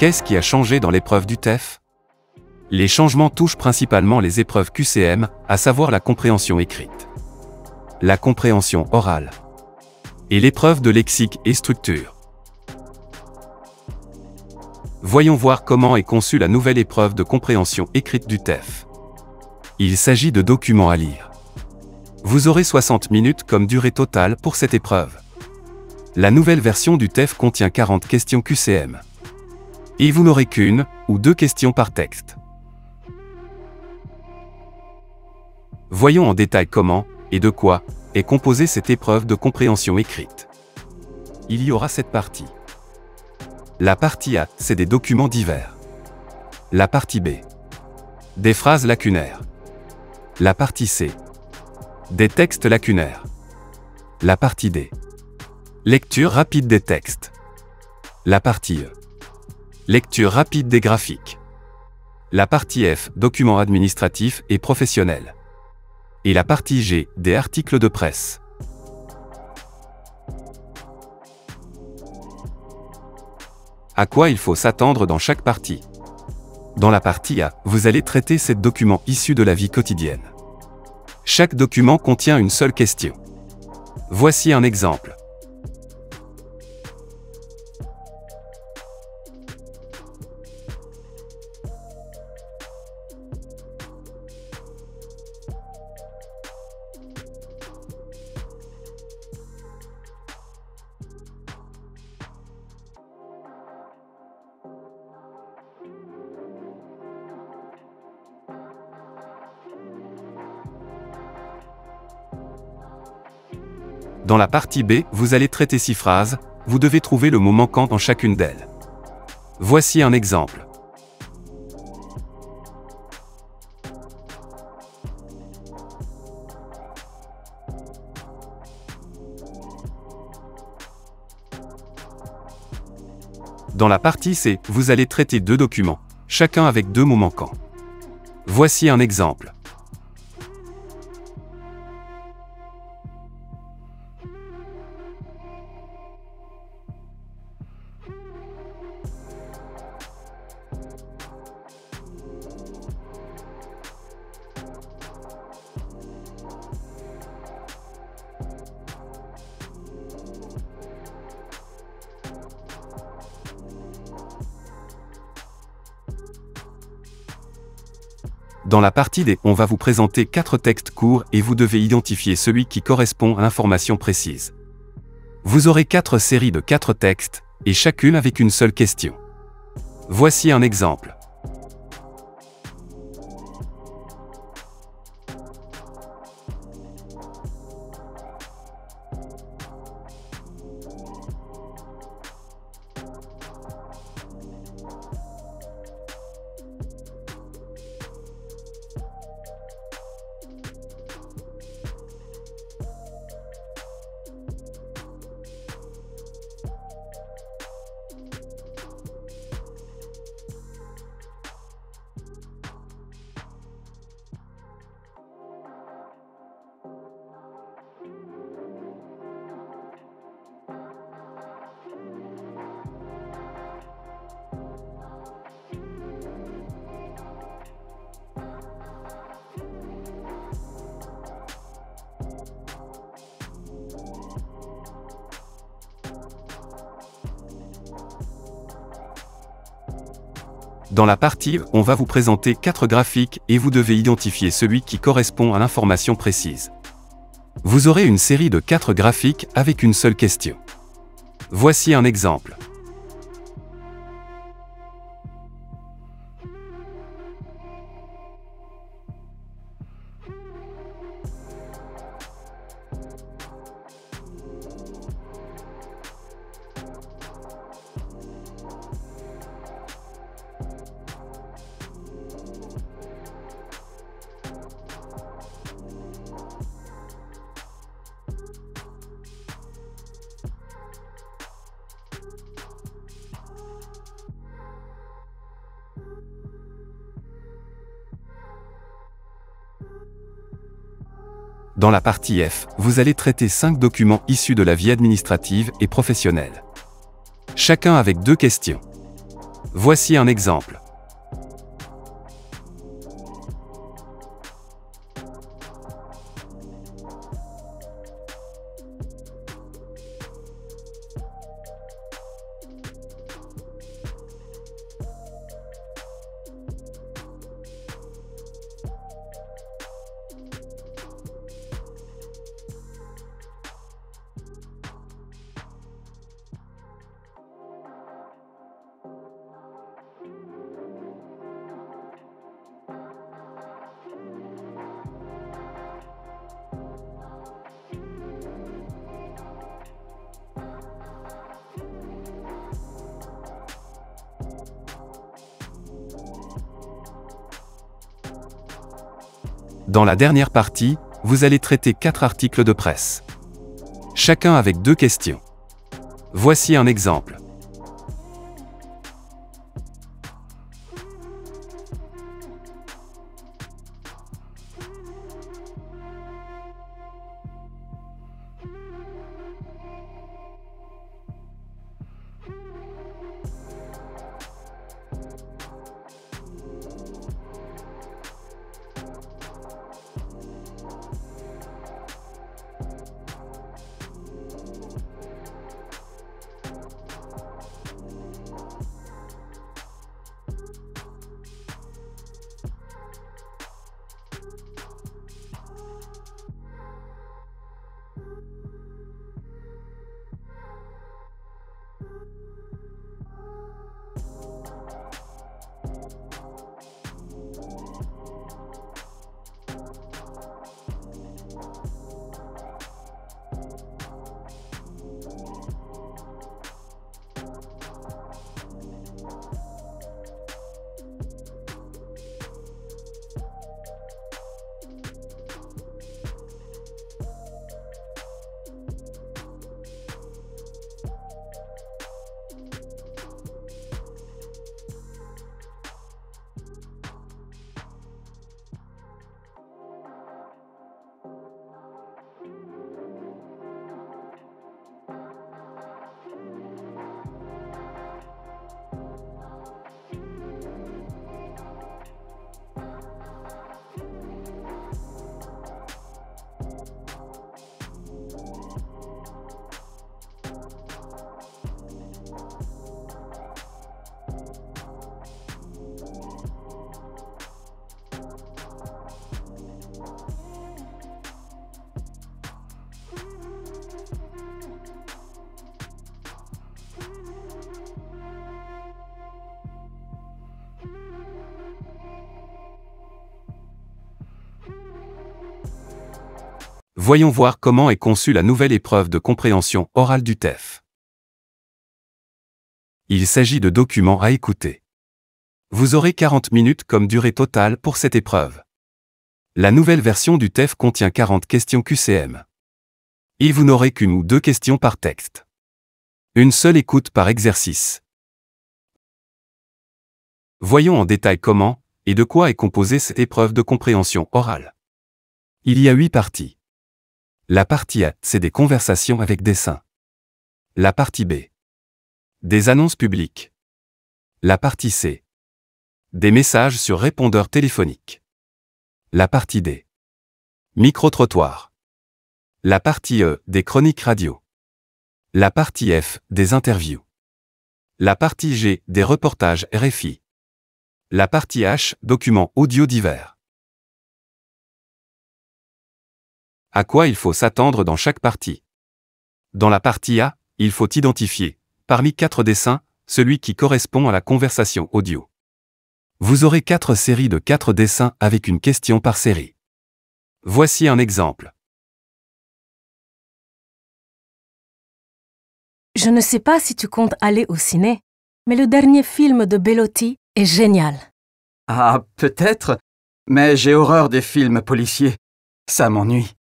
Qu'est-ce qui a changé dans l'épreuve du TEF? Les changements touchent principalement les épreuves QCM, à savoir la compréhension écrite, la compréhension orale et l'épreuve de lexique et structure. Voyons voir comment est conçue la nouvelle épreuve de compréhension écrite du TEF. Il s'agit de documents à lire. Vous aurez 60 minutes comme durée totale pour cette épreuve. La nouvelle version du TEF contient 40 questions QCM. Et vous n'aurez qu'une ou deux questions par texte. Voyons en détail comment et de quoi est composée cette épreuve de compréhension écrite. Il y aura cette partie. La partie A, c'est des documents divers. La partie B, des phrases lacunaires. La partie C, des textes lacunaires. La partie D, lecture rapide des textes. La partie E, lecture rapide des graphiques. La partie F, documents administratifs et professionnels. Et la partie G, des articles de presse. À quoi il faut s'attendre dans chaque partie? Dans la partie A, vous allez traiter 7 documents issus de la vie quotidienne. Chaque document contient une seule question. Voici un exemple. Dans la partie B, vous allez traiter 6 phrases, vous devez trouver le mot manquant dans chacune d'elles. Voici un exemple. Dans la partie C, vous allez traiter 2 documents, chacun avec 2 mots manquants. Voici un exemple. Dans la partie D, on va vous présenter 4 textes courts et vous devez identifier celui qui correspond à l'information précise. Vous aurez 4 séries de 4 textes, et chacune avec une seule question. Voici un exemple. Dans la partie, on va vous présenter 4 graphiques et vous devez identifier celui qui correspond à l'information précise. Vous aurez une série de 4 graphiques avec une seule question. Voici un exemple. Dans la partie F, vous allez traiter 5 documents issus de la vie administrative et professionnelle. Chacun avec 2 questions. Voici un exemple. Dans la dernière partie, vous allez traiter 4 articles de presse. Chacun avec 2 questions. Voici un exemple. Voyons voir comment est conçue la nouvelle épreuve de compréhension orale du TEF. Il s'agit de documents à écouter. Vous aurez 40 minutes comme durée totale pour cette épreuve. La nouvelle version du TEF contient 40 questions QCM. Et vous n'aurez qu'une ou 2 questions par texte. Une seule écoute par exercice. Voyons en détail comment et de quoi est composée cette épreuve de compréhension orale. Il y a 8 parties. La partie A, c'est des conversations avec dessin. La partie B, des annonces publiques. La partie C, des messages sur répondeur téléphonique. La partie D, micro-trottoir. La partie E, des chroniques radio. La partie F, des interviews. La partie G, des reportages RFI. La partie H, documents audio divers. À quoi il faut s'attendre dans chaque partie? Dans la partie A, il faut identifier, parmi 4 dessins, celui qui correspond à la conversation audio. Vous aurez 4 séries de 4 dessins avec une question par série. Voici un exemple. Je ne sais pas si tu comptes aller au ciné, mais le dernier film de Bellotti est génial. Ah, peut-être, mais j'ai horreur des films policiers. Ça m'ennuie.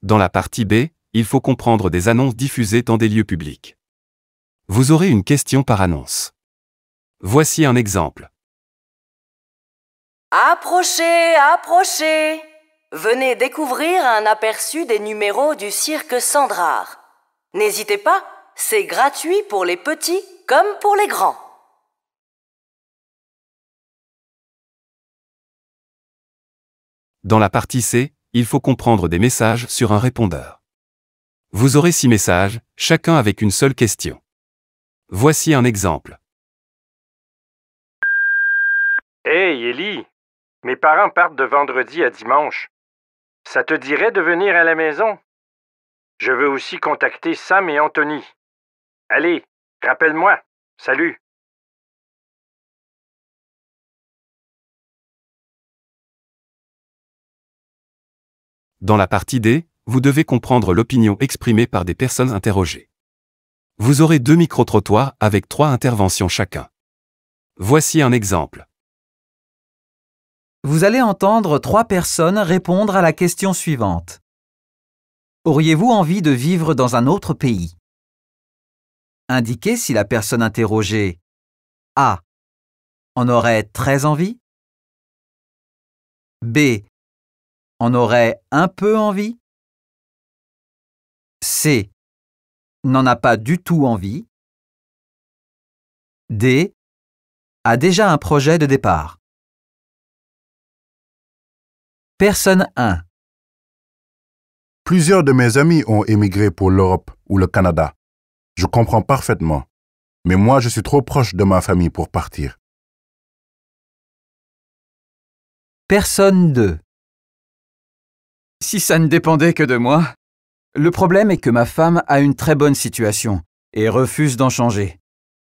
Dans la partie B, il faut comprendre des annonces diffusées dans des lieux publics. Vous aurez une question par annonce. Voici un exemple. Approchez, approchez! Venez découvrir un aperçu des numéros du cirque Sandrard. N'hésitez pas, c'est gratuit pour les petits comme pour les grands. Dans la partie C, il faut comprendre des messages sur un répondeur. Vous aurez 6 messages, chacun avec une seule question. Voici un exemple. Hey, Ellie, mes parents partent de vendredi à dimanche. Ça te dirait de venir à la maison? Je veux aussi contacter Sam et Anthony. Allez, rappelle-moi. Salut. Dans la partie D, vous devez comprendre l'opinion exprimée par des personnes interrogées. Vous aurez 2 micro-trottoirs avec 3 interventions chacun. Voici un exemple. Vous allez entendre 3 personnes répondre à la question suivante. Auriez-vous envie de vivre dans un autre pays? Indiquez si la personne interrogée A. en aurait très envie. B. en aurait un peu envie. C. n'en a pas du tout envie. D. a déjà un projet de départ. Personne 1. Plusieurs de mes amis ont émigré pour l'Europe ou le Canada. Je comprends parfaitement. Mais moi, je suis trop proche de ma famille pour partir. Personne 2. Si ça ne dépendait que de moi. Le problème est que ma femme a une très bonne situation et refuse d'en changer.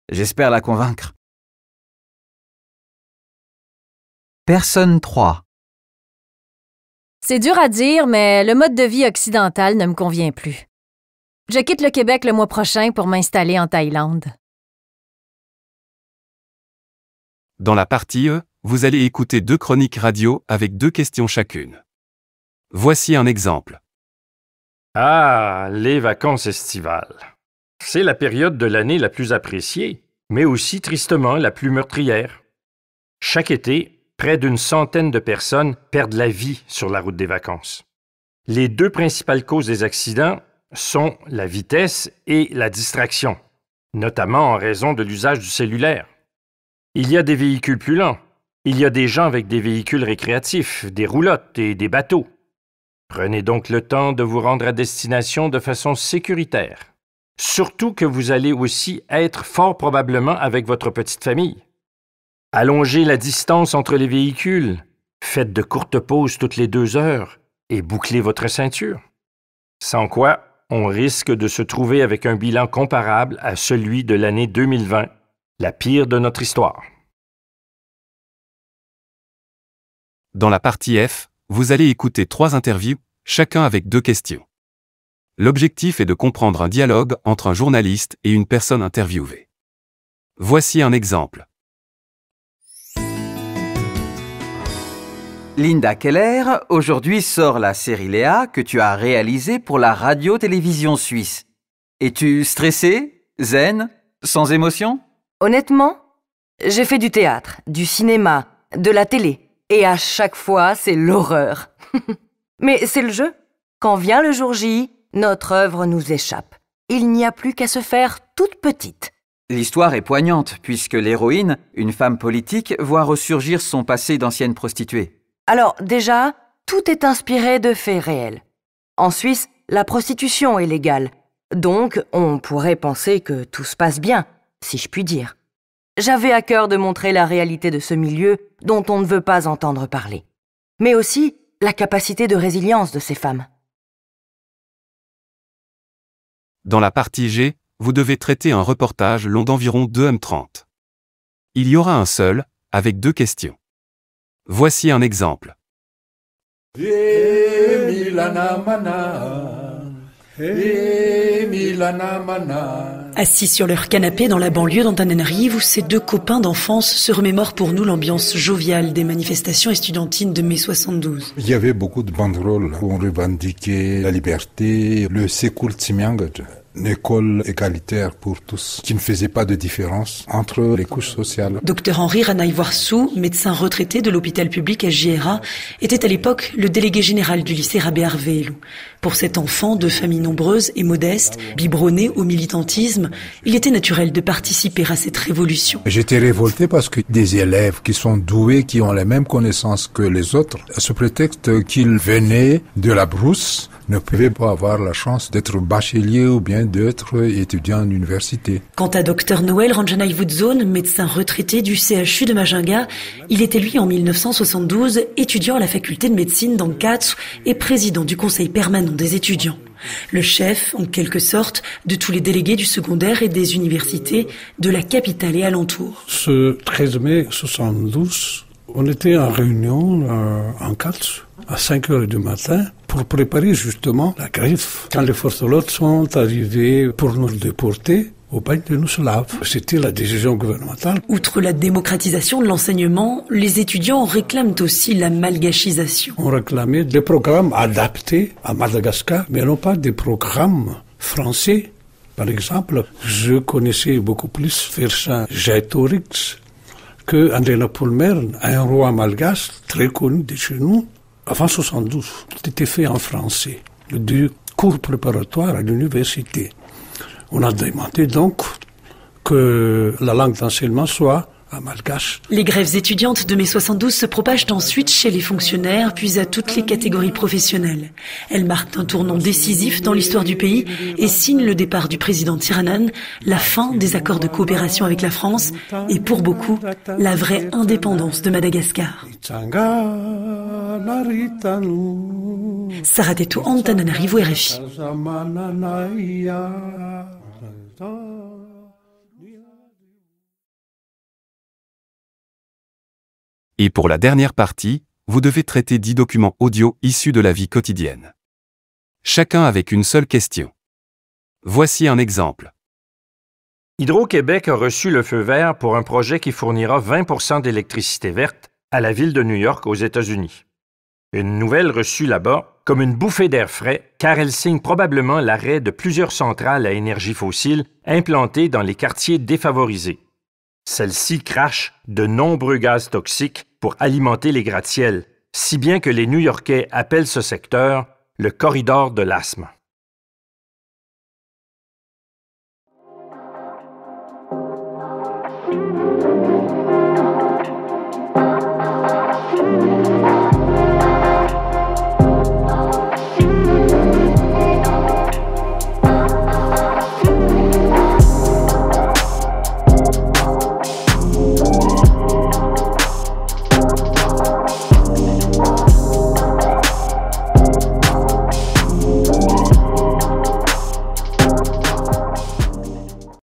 J'espère la convaincre. Personne 3. C'est dur à dire, mais le mode de vie occidental ne me convient plus. Je quitte le Québec le mois prochain pour m'installer en Thaïlande. Dans la partie E, vous allez écouter 2 chroniques radio avec 2 questions chacune. Voici un exemple. Ah, les vacances estivales. C'est la période de l'année la plus appréciée, mais aussi tristement la plus meurtrière. Chaque été, près d'une centaine de personnes perdent la vie sur la route des vacances. Les 2 principales causes des accidents sont la vitesse et la distraction, notamment en raison de l'usage du cellulaire. Il y a des véhicules plus lents. Il y a des gens avec des véhicules récréatifs, des roulottes et des bateaux. Prenez donc le temps de vous rendre à destination de façon sécuritaire. Surtout que vous allez aussi être fort probablement avec votre petite famille. Allongez la distance entre les véhicules, faites de courtes pauses toutes les 2 heures et bouclez votre ceinture. Sans quoi, on risque de se trouver avec un bilan comparable à celui de l'année 2020, la pire de notre histoire. Dans la partie F, vous allez écouter 3 interviews, chacun avec 2 questions. L'objectif est de comprendre un dialogue entre un journaliste et une personne interviewée. Voici un exemple. Linda Keller, aujourd'hui sort la série Léa que tu as réalisée pour la radio-télévision suisse. Es-tu stressée, zen, sans émotion? Honnêtement, j'ai fait du théâtre, du cinéma, de la télé. Et à chaque fois, c'est l'horreur. Mais c'est le jeu. Quand vient le jour J, notre œuvre nous échappe. Il n'y a plus qu'à se faire toute petite. L'histoire est poignante puisque l'héroïne, une femme politique, voit ressurgir son passé d'ancienne prostituée. Alors déjà, tout est inspiré de faits réels. En Suisse, la prostitution est légale. Donc, on pourrait penser que tout se passe bien, si je puis dire. J'avais à cœur de montrer la réalité de ce milieu dont on ne veut pas entendre parler. Mais aussi la capacité de résilience de ces femmes. Dans la partie G, vous devez traiter un reportage long d'environ 2h30. Il y aura un seul, avec 2 questions. Voici un exemple. Assis sur leur canapé dans la banlieue d'Antananarivo, ces 2 copains d'enfance se remémorent pour nous l'ambiance joviale des manifestations estudiantines de mai 72. Il y avait beaucoup de banderoles où on revendiquait la liberté, le Sekoul Tsimiang, une école égalitaire pour tous, qui ne faisait pas de différence entre les couches sociales. Dr Henri Ranaïvoirsou, médecin retraité de l'hôpital public à Giera, était à l'époque le délégué général du lycée Rabé Arvélo. Pour cet enfant de famille nombreuse et modeste, biberonné au militantisme, il était naturel de participer à cette révolution. J'étais révolté parce que des élèves qui sont doués, qui ont les mêmes connaissances que les autres, sous prétexte qu'ils venaient de la brousse, ne pouvaient pas avoir la chance d'être bachelier ou bien d'être étudiant en université. Quant à Dr Noël Ranjanai Woodzone, médecin retraité du CHU de Majunga, il était lui en 1972 étudiant à la faculté de médecine d'Ankatsu et président du conseil permanent des étudiants. Le chef, en quelque sorte, de tous les délégués du secondaire et des universités de la capitale et alentours. Ce 13 mai 1972, on était en réunion en Katsu à 5 heures du matin pour préparer justement la grève. Quand les forces de l'ordre sont arrivées pour nous déporter au bagne de Nuslav, c'était la décision gouvernementale. Outre la démocratisation de l'enseignement, les étudiants réclament aussi la malgachisation. On réclamait des programmes adaptés à Madagascar, mais non pas des programmes français. Par exemple, je connaissais beaucoup plus Fersin Jaitorix que Andréla Poulmerne, un roi malgache très connu de chez nous, avant 72. C'était fait en français, du cours préparatoire à l'université. On a demandé donc que la langue d'enseignement soit à malgache. Les grèves étudiantes de mai 72 se propagent ensuite chez les fonctionnaires, puis à toutes les catégories professionnelles. Elles marquent un tournant décisif dans l'histoire du pays et signent le départ du président Tirhanen, la fin des accords de coopération avec la France et pour beaucoup, la vraie indépendance de Madagascar. Sarateto Antananarivo, RFI. Et pour la dernière partie, vous devez traiter 10 documents audio issus de la vie quotidienne. Chacun avec une seule question. Voici un exemple. Hydro-Québec a reçu le feu vert pour un projet qui fournira 20% d'électricité verte à la ville de New York aux États-Unis. Une nouvelle reçue là-bas comme une bouffée d'air frais, car elle signe probablement l'arrêt de plusieurs centrales à énergie fossile implantées dans les quartiers défavorisés. Celles-ci crachent de nombreux gaz toxiques pour alimenter les gratte-ciels, si bien que les New-Yorkais appellent ce secteur le corridor de l'asthme.